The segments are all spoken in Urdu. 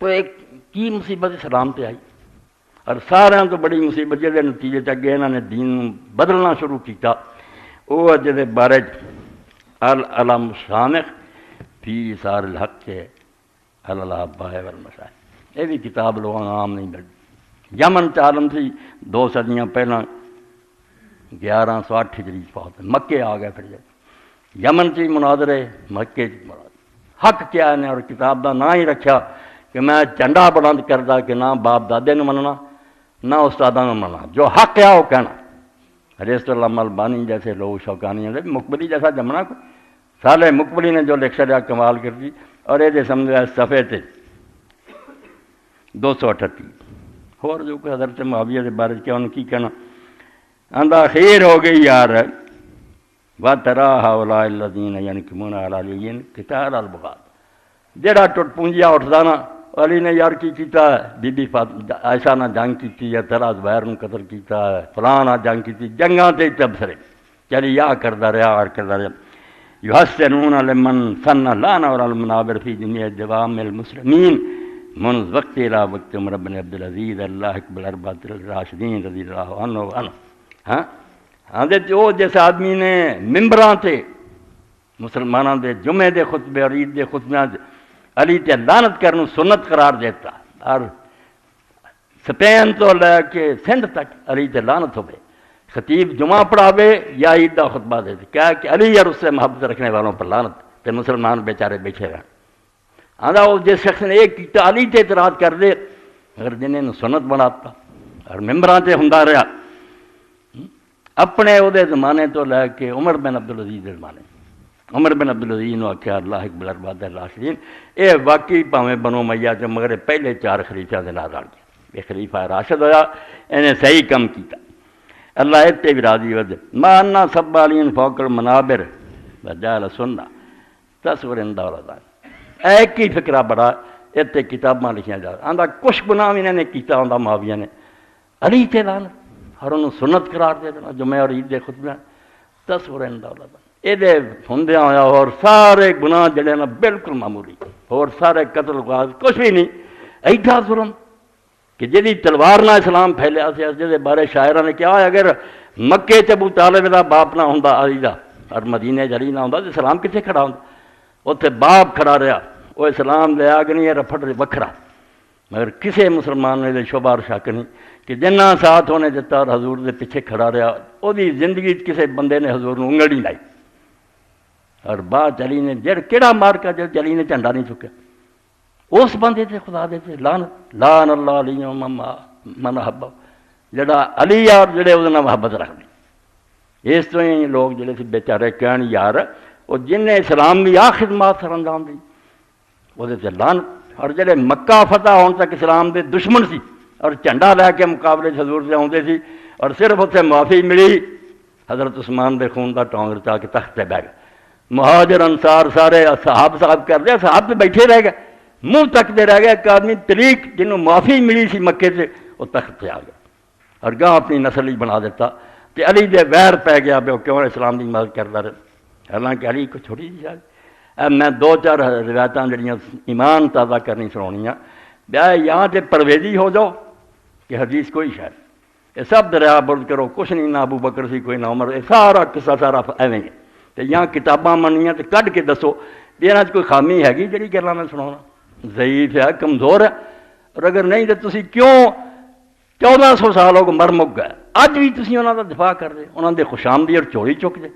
تو ایک کی مصیبت اسلام تے آئی، اور سارے تو بڑی مصیبت جہے نتیجے اگے انہوں نے دین بدلنا شروع کیتا، وہ جہے بارے العلم شامخ فی اثار الحق کے الاباء والمشائخ، یہ بھی کتاب لوگوں عام نہیں لگی۔ یمن عالم سی 2 صدیاں پہلا 1108 ہجری فوت، مکے آ گئے پھر یمن چی مناظرے، مکے چی مناظرے۔ حق کیا ہے اور کتاب دا نہ ہی رکھا کہ میں جھنڈا بلند کردا کہ نہ باپ دادے نے مننا نہ استاداں نے مننا، جو حق ہے وہ کہنا۔ حضرت علامہ البانی جیسے لوگ شوکانی ہیں، مقبلی جیسا جمنا کو سالے مقبلی نے جو لکھ چھڑیا کمال کر دی، اور یہ سمجھا صفحے تے 238 اور جو کہ حضرت معاویہ کے بارے کیا ان کی کہنا، آندا خیر ہو گئی یار وَتَرَا هَؤُلَاءِ الَّذِينَ يَنْكِمُونَ عَلَى عَلِيٍّ قِتَالَ الْبُغَاة، جڑا ٹوٹ پونجیا اٹھدا نا علی نے یار کی کیتا ہے، بی بی عائشہ نے جنگ کیتی ہے، تیرا زبیر نے قتل کیتا ہے، فلاں نے جنگ کیتی، جنگاں تے تبصرے چلی یا کردا رہا اور کردا رہا۔ يحسنون لمن سن لانا اور المنابر فی جميع دوام المسلمین منذ وقت الى وقت عمر بن عبد العزیز اللہ اکبر اربعۃ الراشدین رضی اللہ عنہ ہاں جو جس آدمی نے ممبراں تے مسلمانوں دے جمعے دے خطبے اور عید دے خطبیاں علی تے لعنت کرنو سنت قرار دیتا، اور سپین تو لے کے سندھ تک علی تے لعنت ہوئے، خطیب جمعہ پڑھاوے یا عید کا خطبہ دے دے، کیا کہ علی اور اس سے محبت رکھنے والوں پر لعنت، تے مسلمان بیچارے بیٹھے رہے۔ آدھا وہ جس شخص نے ایک کیتا علی تے اعتراض کر دے، اگر جنہیں سنت بناتا اور ممبراں تے ہوندا رہا، اپنے وہ زمانے تو لے کے عمر بن عبدالعزیز کے زمانے، عمر بن عبدالعزیز نے آخیا اللہ اکبر اربعۃ الراشدین، یہ واقعی پاویں بنو امیہ جو مگر پہلے 4 خلیفیاں دے نال رل گیا، یہ خلیفہ راشد ہویا، انہیں صحیح کم کیتا، اللہ اتنے بھی راضی ود ما انا سبالین فوق المنابر وجعل سنہ تصور اندولدان، ایک ہی فکرہ بڑا اتنے کتاباں لکھیاں جا رہا، آندا کچھ گناہ انہوں نے کیتا ہوندا معاویہ نے علی تے لعنت اور انہوں سنت قرار دے دینا جمعہ اور عید دے خطبے تصور اندولدان، یہ ہوندیاں ہویا اور سارے گناہ جڑے نا بالکل معمولی، اور سارے قتل غاز کچھ بھی نہیں، ایڈا ظلم کہ جدی تلوار نہ اسلام پھیلیا سی، جہدے بارے شاعرہ نے کیا اگر مکے چ ابو طالب دا باپ نہ ہوندا علی دا اور مدینے چ علی نہ ہوندا تو اسلام کتنے کھڑا ہوندا، اتنے باپ کھڑا رہا، وہ اسلام لیا کہ نہیں رفڑ وکھرا، مگر کسے مسلمان نے شبہ اور شک نہیں کہ جنہ ساتھ ہونے دیتا اور حضور دے پیچھے کھڑا رہا، وہ زندگی کسے بندے نے حضور نو انگل نہیں لائی، اور بعد علی نے جڑ کیڑا مار کا جب علی نے جھنڈا نہیں چکیا، اس بندے تے خدا دے تے لان اللہ علی من حبہ، جڑا علی اور جڑے وہ محبت رکھ دی، اس تو ہی لوگ جڑے سی بیچارے کہن یار وہ جن نے اسلام کی آ خدمات سر انجام دی وہ لانت، اور جڑے مکہ فتح ہون تک اسلام دے دشمن سی اور جھنڈا لے کے مقابلے حضور سے آتے سی، اور صرف اتنے معافی ملی حضرت عثمان دے خون کا ٹونگ رچا کے تخت سے بہ گئے، مہاجر انصار سارے صحاب کر دیا، صحاب پہ بیٹھے رہ گئے، منہ تکتے رہ گئے، ایک آدمی طریق جنہوں معافی ملی سی مکے سے وہ تخت سے آ گیا اور گاہ اپنی نسل ہی بنا دیتا، کہ علی دے ویر پہ گیا پہ کیوں اسلام کی مدد کرتا رہے، حالانکہ علی کو چھوٹی جی شاید میں 2-4 روایتاں جڑیاں ایمان تازہ کرنی سناؤنیاں، بیا یہاں سے پرویزی ہو جاؤ کہ حدیث کوئی شاید، یہ سب دریا برد کرو، کچھ نہیں، نہ ابو بکر سی کوئی نہ عمر، یہ سارا قصہ سارا ایویں ہے، تو یہاں کتاباں منیاں تو کڈ کے دسو یہاں کوئی خامی ہے جڑی گلاں میں سناؤنا، ضعیف ہے کمزور ہے، اور اگر نہیں تو تسی کیوں 1400 سال ہو مر مک گئے، اج بھی تسی انہاں دا دفاع کر دے، انہاں دے خوش آمدی اور چوری چک دے،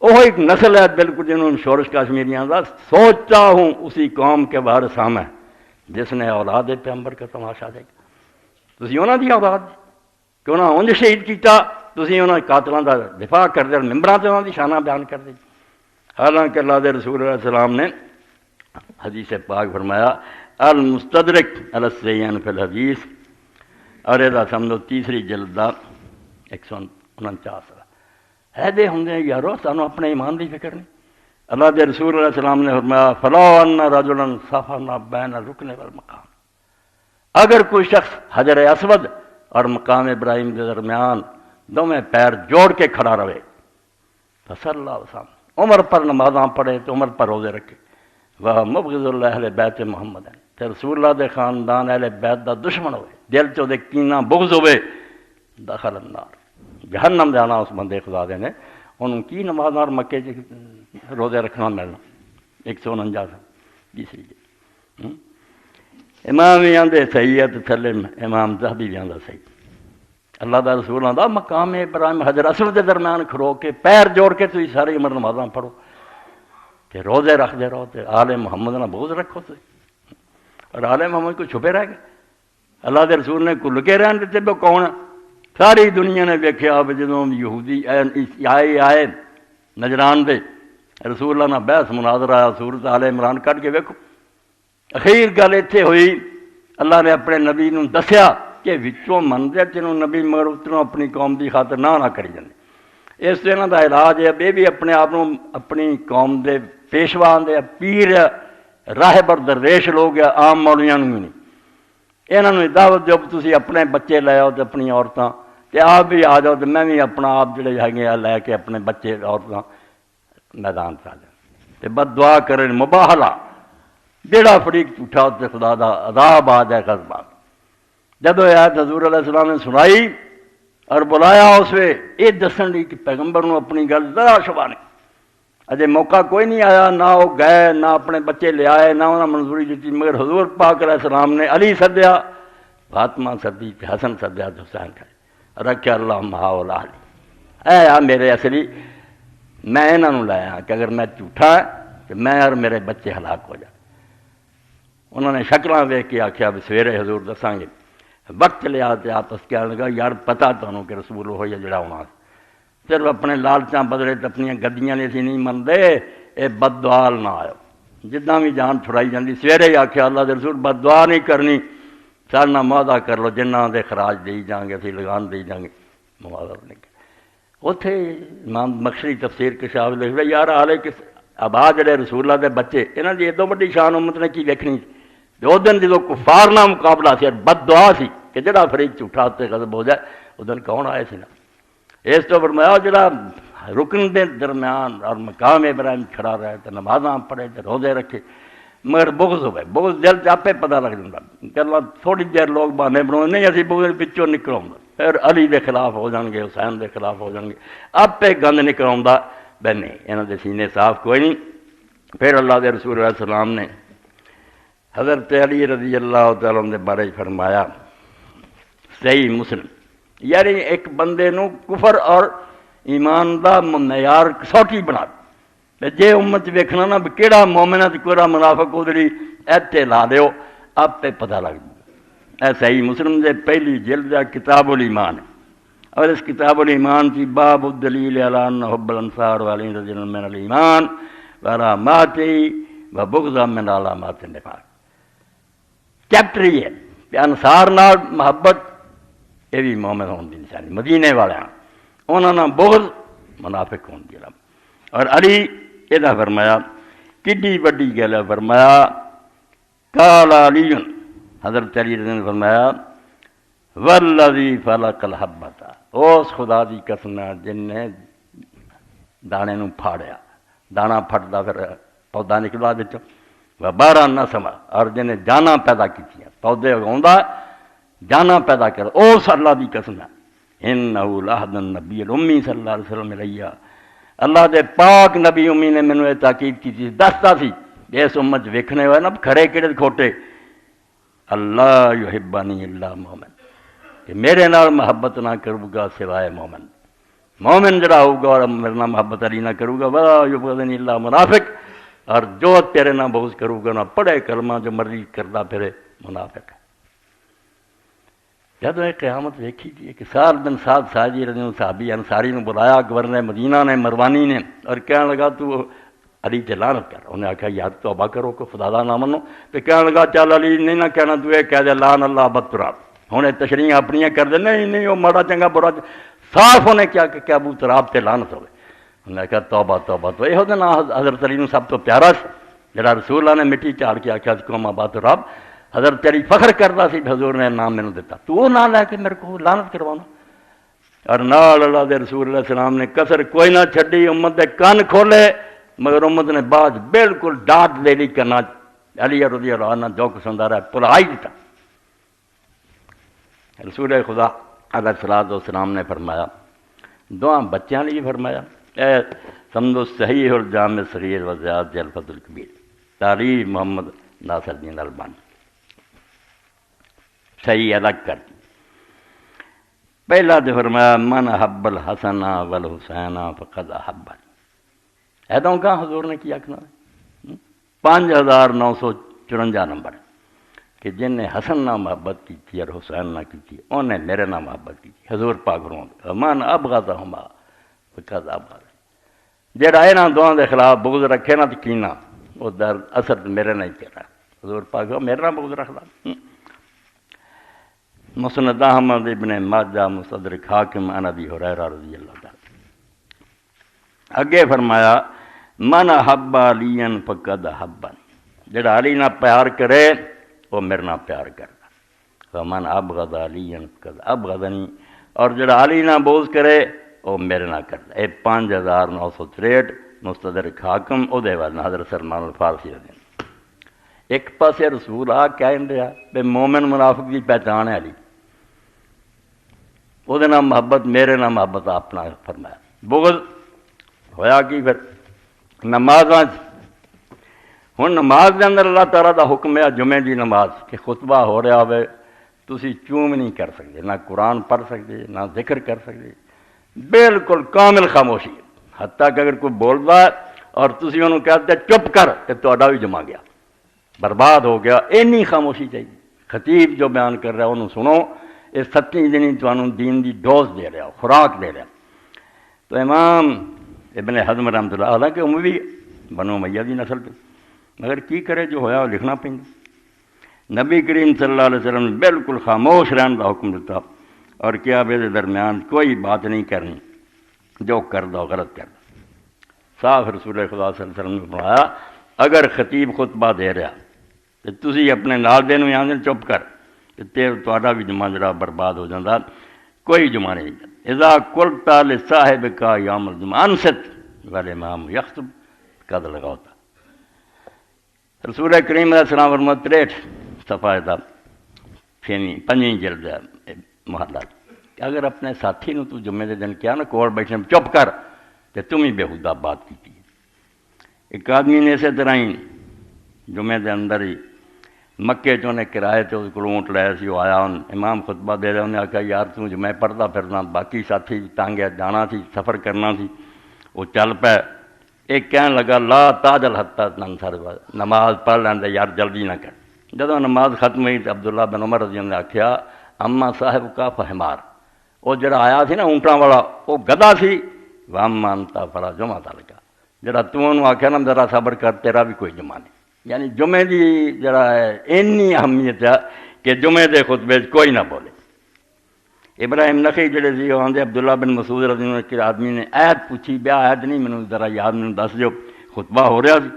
وہ ایک نسل ہے بالکل جنہوں نے شورش کشمیریاں دا سوچتا ہوں اسی قوم کے وارث ہم ہیں جس نے اولاد پیغمبر کا تماشا دیکھا، تسی انہاں دی اولاد کہ انہاں انج شہید کیتا، تسی انہاں قاتلاں دا دفاع کر دے، ممبراں تے انہاں دی شانہ بیان کر دے، حالانکہ اللہ دے رسول علیہ السلام نے حدیث پاک فرمایا المستدرک علی الصحیحین فی الحدیث، اور یہ سمجھو 3 جلد دا 149 ہے دے ہوں یارو سانو اپنے ایمان دی فکر نہیں، اللہ دے رسول علیہ السلام نے فرمایا فلو ان رجلا صفنا بین الرکن والمقام، اگر کوئی شخص حجر اسود اور مقام ابراہیم کے درمیان دونوں پیر جوڑ کے کھڑا رہے، فصلی اللہ وسلم عمر پر نمازاں پڑھے تو عمر پر روزے رکھے، وہ مبغض اللہ اہل بیت محمد ہے، تے رسول اللہ دے خاندان اہل بیت دا دشمن ہوئے، دل چ دے کینہ بغض ہوئے، دخل النار، جہنم جانا اس بندے خدا دے نے، انہوں کی نماز اور مکے روزے رکھنا ملنا 149 تیسری جی۔ امام بھی آندے صحیح ہے تو تھلے امام ذہبی بھی آندا صحیح۔ اللہ دا رسول آندا مقام ابراہیم حجر اسود کے درمیان کھڑو کے پیر جوڑ کے تھی ساری عمر نمازاں پڑھو تے روزے رکھتے رہو تے آل محمد نہ بغض رکھو تے، اور آل محمد کو چھپے رہ گئے۔ اللہ دے رسول نے کو لکے رہن دیتے بے کون، ساری دنیا نے ویکھیا جدوں یہودی آئے نجران دے رسول اللہ نہ بحث مناظرہ آیا، سورت آل عمران کٹ کے ویکھو، اخیر گل اتنے ہوئی اللہ نے اپنے نبی نوں دسیا کہ وچوں منظر جنہوں نبی مگر اتنوں اپنی قوم دی خاطر نہ کری جاندے۔ اس سے انہاں دا علاج ہے بے بھی اپنے آپ اپنی قوم دے پیشوا دے پیر راہبر درویش لوگ عام مولویاں نوں نہیں، انہاں نوں دعوت دیو تسی اپنے بچے لے آؤ تے اپنی عورتاں تے آپ بھی آ جاؤ تے میں بھی اپنا آپ جڑے ہے لے کے اپنے بچے عورتاں میدان پہ آ جائیں تے بد دعا کریں مباہلا، جیڑا فریق جھوٹا تے خدا دا عذاب آ جائے غضب۔ جب آیت حضور علیہ السلام نے سنائی اور بلایا اس وے یہ دسن لی کہ پیغمبر نو اپنی گل ذرا شبہ نہیں، اجے موقع کوئی نہیں آیا، نہ وہ گئے نہ اپنے بچے لے آئے نہ انہوں نے منظوری دیتی، مگر حضور پاک علیہ السلام نے علی سدیا، فاطمہ سدی، حسن سدیا، حسین کھائے رکھے اللہ محاولہ علی، اے آ میرے اصلی میں انہوں لایا کہ اگر میں جھوٹا ہے تو میں اور میرے بچے ہلاک ہو جائے۔ انہوں نے شکلاں ویکھ کے آخیا بھی سویرے حضور دساں گے، وقت لیا تے آپس کہنے لگا یار پتہ تمہیں کہ رسول ہو یا جڑا ہونا، صرف اپنے لالچاں بدلے تے اپنی گڈیاں نے سی نہیں منتے، اے بد دعا نہ آئے جداں بھی جان چھڑائی جاندی، سویرے ہی آخیا اللہ دے رسول بد دعا نہیں کرنی، سارے نہ معاہدہ کر لو جنہاں دے خراج دئی جائیں گے، اسی لگان دئی جائیں گے، معاہدہ نہیں کر۔ اتھے امام مکشری تفسیر کشاف لکھ رہے یار آلے کس ابا جڑے رسول اللہ دے بچے انہاں دی ایڈو وڈی شان امت نے کی ویکھنی، اس دن جدو کفار نہ مقابلہ سی بد دعا سی کہ جڑا فریق جھوٹا تے غضب ہو جائے، اس دن کون آئے سی نا، اس تو فرمایا جڑا رکن دے درمیان اور مقام ابراہیم کھڑا رہے تے نمازاں پڑھے تے روزے رکھے، مگر بغض ہوئے، بغض دل چ آپے پتہ لگ جاتا کہ اللہ تھوڑی دیر لوگ بہانے بناؤ نہیں اسی بغض پچھوں نکل آؤں پھر علی دے خلاف ہو جان گے، حسین دے خلاف ہو جان گے، آپے گند نکل آؤں بے نہیں، انہاں دے سینے صاف کوئی نہیں۔ پھر اللہ دے رسول علیہ السلام نے حضرت علی رضی اللہ تعالیٰ عنہ دے بارے فرمایا صحیح مسلم، یعنی ایک بندے نو کفر اور ایمان دا معیار کسوٹی بنا جے امت ویکھنا نا کیڑا مومن ہے کیڑا منافق ادھری ایتے لا دیو آپ پہ پتہ لگ جائے۔ اے صحیح مسلم دے پہلی جلد کتاب الایمان ہے، اور اس کتاب الایمان کی باب الدلیل علی ان حب الانصار والی رضی اللہ من الایمان وعلاماتی وبغض من علامات النفاق، چیپٹر یہ ہے کہ انصار نال محبت یہ بھی مومن ہون دی نشانی، مدینے والے انہوں نے بغض منافق ہون دی، اور علی یہ فرمایا کڈی وڈی گل ہے، فرمایا قال علی حضرت علی نے فرمایا والذی فلق الحبۃ، اس خدا دی قسم جن نے دانے نو پھاڑیا، دانا پھٹدا پھر پودا نکلا وچوں، وبارہ نسما، اور جن نے جانا پیدا کی پودے اگاؤں جانا پیدا کر، اس اللہ دی قسم ہے انہو لعہد النبی الامی صلی اللہ علیہ وسلم علیہ، اللہ دے پاک نبی امی نے مینوں یہ تاکید کی تھی، دستا سی اس امت ویکھنے ہوئے نا کھڑے کڑے کھوٹے، اللہ یحبنی الا مومن، کہ میرے نال محبت نہ کرو گا سوائے مومن، مومن جڑا ہوگا اور میرے نال محبت علی نہ کرو گا ولا یبغضنی الا منافق، اور جو تیرے نہ بغض کرو گا نہ پڑھے کلمہ جو مرضی کردا پھرے منافق ہے۔ جب یہ قیامت دیکھی تھی کہ سال بن سعد ساجی رضی اللہ صحابی انصاری نے بلایا گورنر مدینہ نے مروانی نے، اور کہنے لگا تو علی تے لعنت کر، انہیں آخیا یار توبہ کرو کہ خدا دا نہ منو، تو کہنے لگا چل علی نہیں نہ کہنا تو یہ کہہ دے لعن اللہ ابوتراب، ہوں تشریح اپنی کر دے نہیں وہ ماڑا چنگا برا صاف انہیں کیا کہ ابو تراب تے لعنت ہوئے، انہیں آخیا توبہ توبہ، تو یہ نام حضرت علی نے سب تو پیارا سی جڑا رسول اللہ نے مٹی چاڑ کے آخیا قوم ابا تراب، حضرت علی فخر کرتا سی حضور نے نام مینوں دیتا، تو وہ نام لے کے میرے کو لعنت کروانا، اور نال اللہ دے رسول علیہ السلام نے کسر کوئی نہ چھڈی، امت دے کان کھولے، مگر امت نے بعد بالکل ڈانٹ دے لی کہ نہ علی رضی اللہ عنہ جو پسند آ رہا ہے پلا ہی دیتا۔ رسول خدا علیہ الصلوۃ والسلام نے فرمایا، دعا بچیاں نے فرمایا، اے سمجھو صحیح الجامع صغیر و زیاد الفت الکبیر، تعریف محمد ناصر الدین البانی، صحیح الگ کر دی۔ پہلا تو فرمایا من حب الحسن والحسین فقد احبنی، ایدوں کا حضور نے کیا کنا 5954 نمبر کہ جن نے حسن نہ محبت کی تھی اور حسین نہ کی تھی انہیں میرے نہ محبت کی تھی۔ حضور پاک فرماتے من ابغضہما فقد ابغضنی، جڑا انہاں دعاں دے خلاف بغض رکھے نہ تو کینا وہ در اثر میرے نہ ہی کر رہا۔ حضور پاک میرے نہ بغض رکھ رہا۔ مسند احمد ابن ماجہ مستدرک حاکم عن ابی ہریرہ رضی اللہ تعالی۔ اگے فرمایا من احب علی فقد احبنی، جڑا علی نہ پیار کرے وہ میرے نہ پیار کرتا، فمن ابغض علی فقد ابغضنی، اور جڑا علی نہ بغض کرے وہ میرے نہ کرتا۔ اے 5963 مستدرک حاکم او دے والنا حضرت سلمان الفارسی رضی اللہ۔ ایک پاسے رسول آ کہہ رہا کہ مومن منافق کی پہچان ہے علی، وہ دے نام محبت میرے نام محبت اپنا فرمایا۔ بغض ہویا کی پھر نمازاں ہن نماز دے اندر اللہ تعالیٰ دا حکم ہے جمعے دی نماز کہ خطبہ ہو رہا ہوئے تسی چوم نہیں کر سکتے، نہ قرآن پڑھ سکتے نہ ذکر کر سکتے، بالکل کامل خاموشی، حتیٰ کہ اگر کوئی بولتا ہے اور تسی انہوں کہتے چپ کر کہ تہاڈا بھی جمع گیا، برباد ہو گیا، اینی خاموشی چاہیے۔ خطیب جو بیان کر رہا ہے انہوں سنو، یہ 7 دن تمہیں دین دی ڈوز دے رہا، خوراک دے رہا۔ تو امام ابن حزم رحمۃ اللہ حالانکہ اموی بنو امیہ دی نسل پہ، مگر کی کرے جو ہویا وہ لکھنا پیندا۔ نبی کریم صلی اللہ علیہ وسلم نے بالکل خاموش رہنے کا حکم دیتا اور کیا بے درمیان کوئی بات نہیں کرنی، جو کر دو غلط کر دو۔ صاف رسول خدا صلی اللہ علیہ وسلم نے فرمایا اگر خطیب خطبہ دے رہا تو تسی اپنے نال دے نوں آندے چپ کر تے تہاڈا بھی جمعہ جڑا برباد ہو جاندا، کوئی جمعہ نہیں جاتا۔ اذا قلت لصاحبک یوم الجمعہ انصت والامام یخطب قد لغوتا۔ رسول کریم علیہ السلام فرماتے 63 صفحہ دا 5 جلد محلہ، اگر اپنے ساتھی نو تو جمعے دے دن کیا نا کول بیٹھنے چپ کر تے تم ہی بےہودہ بات کی۔ ایک آدمی نے اسی طرح ہی جمعے دے اندر ہی مکے چوں نے کرائے تے اس کو اونٹ لے سی، وہ آیا امام خطبہ دے رہا، انہیں آخیا یار تو جمعے پڑھتا پھرنا، باقی ساتھی تنگ ہے جانا سی سفر کرنا سی، وہ چل پے۔ ایک کہنے لگا لا تاجل حتی ننصر، نماز پڑھ لین دے یار جلدی نہ کر۔ جدوں نماز ختم ہوئی تو عبداللہ بن عمر رضی اللہ نے آخیا اما صاحب کا فہمار، وہ جڑا آیا سی نا اونٹاں والا وہ گدھا سی، واما انت فلا جمعہ لگا، جڑا تو انہوں آخیا نا ذرا صبر کر تیرا بھی کوئی جمعہ نہیں۔ یعنی جمعے دی جڑا ہے اینی اہمیت ہے کہ جمعے دے خطبے کوئی نہ بولے۔ ابراہیم نخعی جڑے سی وہ آندے عبداللہ بن مسعود رضی اللہ عنہ کے آدمی نے آیت پوچھی، بیا آیت نہیں مینوں ذرا یاد مینوں دس دیو، خطبہ ہو رہا سی،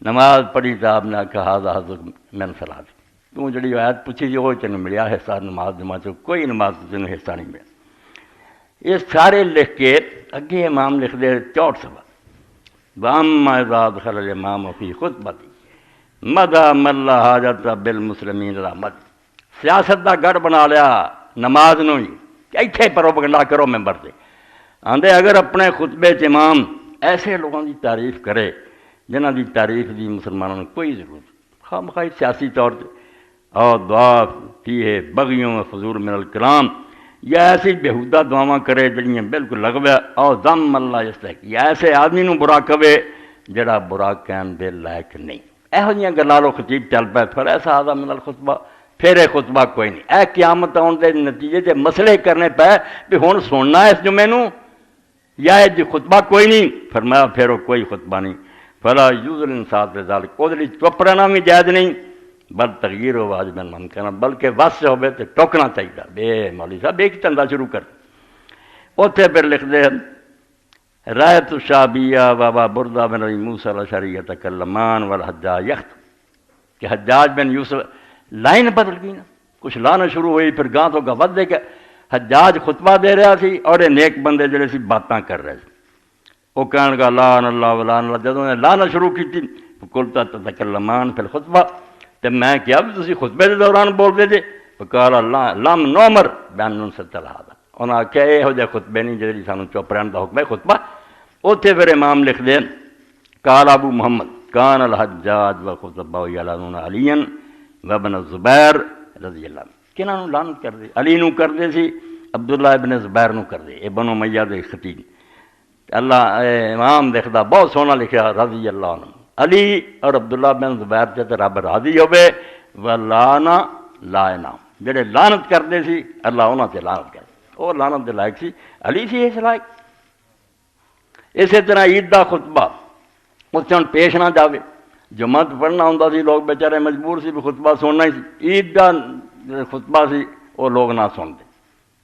نماز پڑھی تو آپ نے آخیا ھذا حظ من صلاۃ، تو جڑی آیت پوچھی سی وہ تینوں ملیا حصہ نماز جماعت چ، کوئی نماز تینوں حصہ نہیں ملیا۔ یہ سارے لکھ کے اگے امام لکھ دے 64 صفحہ، واما اذا دخل الامام فی خطبتی مدى من لا حاجت بالمسلمین رحمت، سیاست دا گڑھ بنا لیا نماز نو ہی کہ ایتھے پروپگنڈا کرو ممبر سے۔ آندے اگر اپنے خطبے چ امام ایسے لوگوں کی تعریف کرے جنہاں دی تعریف دی مسلمانوں نے کوئی ضرورت، خواہ مخواہ سیاسی طور پہ اور دعا فیہ بغیوں و فضول من الکلام، یا ایسی بےہودہ دعاواں کرے جڑیاں بالکل لغو ہے، اور ذم اللہ یستحق، یا ایسے آدمی نو برا کہے جڑا برا کہن دے لائق نہیں۔ یہو جہاں گلاں لو خطیب چل پے پھر ایسا ھذا من الخطبہ، پھر یہ خطبہ کوئی نہیں۔ اے قیامت آن دے نتیجے تے مسئلے کرنے پے بھی ہن سننا اس جمعے نو یا یہ خطبہ کوئی نہیں، فرمایا پھر وہ کوئی خطبہ نہیں۔ فلا یجوز الانصات لذلک، وہ چپ رہنا بھی جائز نہیں، بل تغییر و واجب ممکن، بلکہ وس سے ہوئے تو ٹوکنا چاہیے۔ بے مولوی صاحب ایک چندہ شروع کر، اتنے پھر لکھ دے رایت الشعبیہ بابا بردہ بن ابی موسیٰ الاشعری یتکلمان والحجاج یخطب، کہ حجاج بن یوسف لائن بدل گئی نا، کچھ لانا شروع ہوئی، پھر گاں تو گاں ود دے کہ حجاج خطبہ دے رہا سی اور یہ نیک بندے جڑے سی باتاں کر رہے سی، وہ کہنے لگا لعن اللہ ولعن اللہ، جدوں نے لانا شروع کی فقلت تتکلمان فی الخطبہ، تو میں کیا بھی تسی خطبے کے دوران بول دے جے؟ فقال لم نعمر بان ننصت هذا، انہاں آخیا یہو جہے خطبے نہیں جہی سانو چپ رہن دا حکم ہے خطبہ۔ اتنے پھر امام لکھ دے قال ابو محمد کان الحجاج و خطبہ یلعنون علی و ابن الزبیر رضی اللہ عنہ، کنہاں نوں لعنت کر دے؟ علی نوں کر دے سی، عبداللہ ابن زبیر نوں کر دے، اے بنو امیہ دے خطیب۔ اللہ امام دیکھدا بہت سونا لکھا رضی اللہ عنہ، علی اور عبداللہ بن زبیر تے رب راضی ہوے، ولانا لائنا، جڑے لعنت کردے سی اللہ انہاں تے لعنت کر، وہ لعنت دے لائق سی، علی سی اس لائق۔ اسی طرح عید دا خطبہ اس ہن پیش نہ جاوے، جمعہ پڑھنا ہوندا سی، لوگ بیچارے مجبور سی بھی خطبہ سننا ہی سی، عید دا خطبہ سی وہ لوگ نہ سنتے،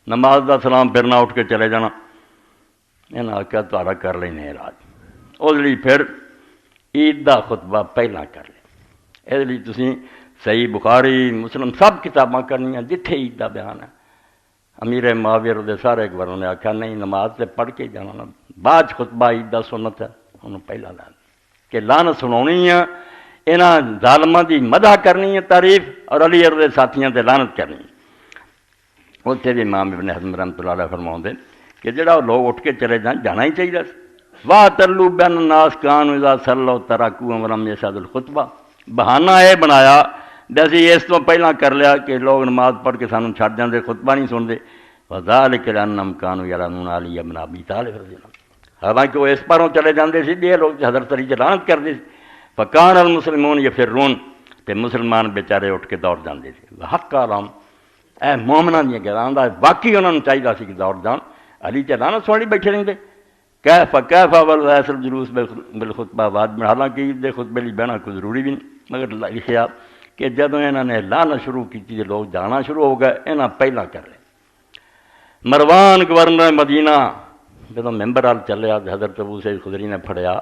نماز دا سلام پھر نہ اٹھ کے چلے جانا، انہاں آخیا تہاڈا کر لینے علاج، اس لیے پھر عید دا خطبہ پہلا کر لے۔ اس لیے تسی صحیح بخاری مسلم سب کتاباں کرنی ہیں جتھے عید دا بیان ہے۔ امیر معاویہ دے سارے گورنر نے آخیا نہیں نماز سے پڑھ کے جانا نا، بعد خطبہ عید دا سنت ہے، انہوں پہلا لان کہ لعنت سنانی ہے، انہاں ظالماں دی مدح کرنی ہے تعریف، اور علی اور دے ساتھیاں تے لعنت کرنی ہے۔ اتنے بھی امام ابن حزم رحمۃ اللہ علیہ فرماؤندے کہ جڑا لوگ اٹھ کے چلے جانا ہی چاہیے، واہ تلو بین الناس کانوا اذا صلوا ترکوا ولم یشهدوا الخطبہ، بہانہ یہ بنایا جیسے اس تو پہلا کر لیا کہ لوگ نماز پڑھ کے سانوں چھڈ جاندے، خطبہ نہیں سنتے، وذالک لانہم کانوا یلعنون علی بن ابی طالب رضی اللہ عنہ، حالانکہ وہ اس پروں چلے جاندے سی، یہ لوگ حضرت علی لعنت کردے سی۔ فکان المسلمون یفرون، تے مسلمان بیچارے اٹھ کے دوڑ جاندے سی، وحق علیہم، اے مومناں دیاں گلاں دا واقعی انہاں نوں چاہیدا سی کہ دوڑ جان، علی تے لعنت سنی بیٹھے رہندے۔ کیف والرئیس الجلوس بالخطبہ بعد میں، حالانکہ عید دے خطبے لی بہنا کوئی ضروری بھی نہیں، مگر لکھیا کہ جدوں انہاں نے لعنت شروع کیتی تے لوگ جانا شروع ہو گئے، انہاں پہلا کر لے۔ مروان گورنر مدینہ جدوں ممبر وال چلیا تے حضرت ابو سعید خدری نے پھڑیا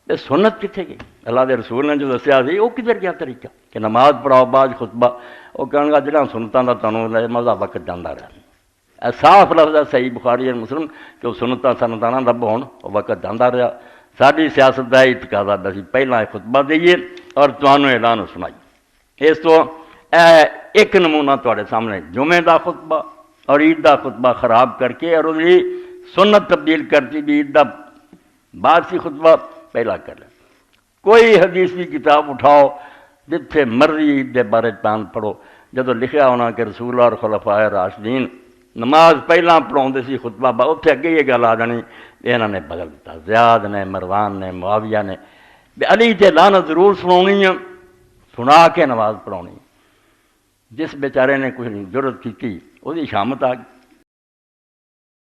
تے سنت کتنے گئی؟ اللہ دے رسول نے جو دسیا سی وہ کدھر گیا طریقہ کہ نماز پڑھاؤ بعد خطبہ؟ وہ کہنے لگا جہاں سنتاں دا تانوں مزہ وقت جانا رہا، صاف لفظ ہے صحیح بخاری اور مسلم کہ وہ سنتاں سنتانا رب ہون وہ وقت جانا رہا۔ ساری سیاست کا اتقاضا اسی پہلا خطبہ دئیے اور تمہوں اعلان سنائیے۔ اس تو ایک نمونہ تواڈے سامنے جمعے دا خطبہ اور عید دا خطبہ خراب کر کے اور وہی سنت تبدیل کرتی بھی عید دا بعد سی خطبہ پہلا کر لیں۔ کوئی حدیث کی کتاب اٹھاؤ جتھے مرضی عید دے بارے پان پڑھو، جدو لکھیا ہونا کہ رسول اور خلفائے راشدین نماز پہلا پڑھاؤندے سی خطبہ بعد، اتنے اگے یہ گل آ جانی انہوں نے بدل دیتا، زیاد نے، مروان نے، معاویہ نے، علی تے لعنت ضرور سنانی ہے، سنا کے نماز پڑھانی۔ جس بیچارے نے کوئی جرت کی وہی شامت آ گئی۔